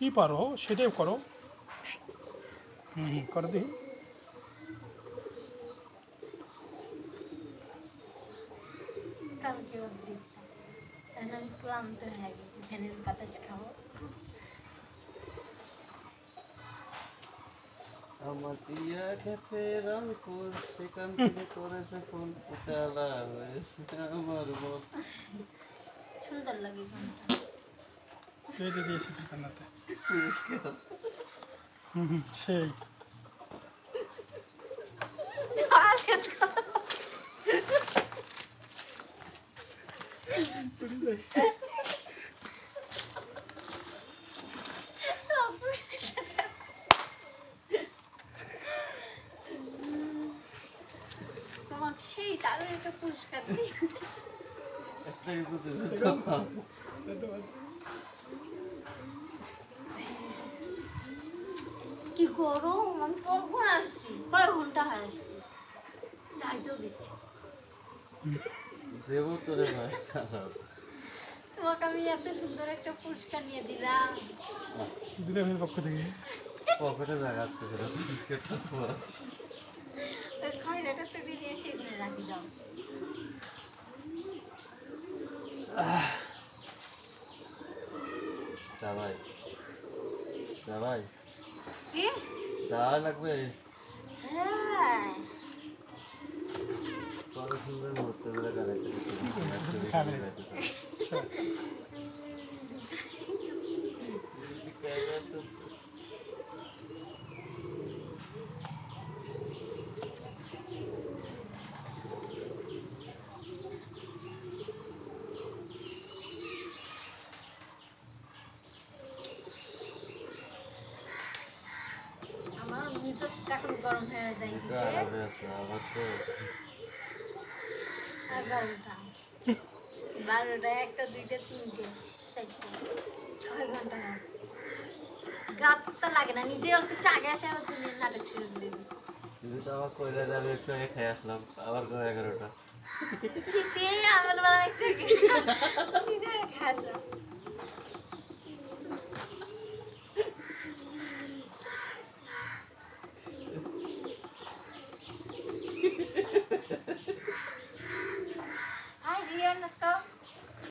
কি পারো সেটাই করো। করে দিই। কালকে ওর দিকটা এখন আমি ক্লান্ত হয়ে গেছি, ফ্যানের বাতাস খাবো। আমার টিয়া গেছে রংপুর, সেখান থেকে করেছে ফোন, উতালা হয়েছে আমার মন। সুন্দর লাগে গানটা। কেটে দিয়েছি ঠিকানাতে। সেই তোমার সেই তাদের একটা পুরস্কার দিই। একটাই বুঝেছে। কি গরম, আমি কখন আসছি, কয় ঘন্টা হয় আসছি, যাইতেও দিচ্ছি। দেবো তোরে ভাই খারাপ। তোমাকে আমি এত সুন্দর একটা পুরস্কার নিয়ে দিলাম। দিনের পক্ষ থেকে। পকেটে জাগাচ্ছে সেটা বিস্কেটটা তোমার। ওই খয়রাটা তো বেরিয়ে সেগুলো রাখি দাও। যা ভাই, যা ভাই, কি? যা লাগবে। হ্যাঁ কত সুন্দর মুহূর্ত গুলো কাটাচ্ছে। আমার মেজাজটা এখন গরম হয়ে যাইতেছে। আমার তো 11টা 12টা 1টা 2টা 3টে 4টে 6 ঘন্টা আছে। গাত তো লাগে না, নিজে অল্প একটু আগে আসে আবার তুমি নাটক শুরু করে দিই। তুমি তো আমার কইলা যে আমি একটু আগে খেয়ে আসলাম, আবার করে 11টা। আমার বেলা একটু আগে খাসলাম।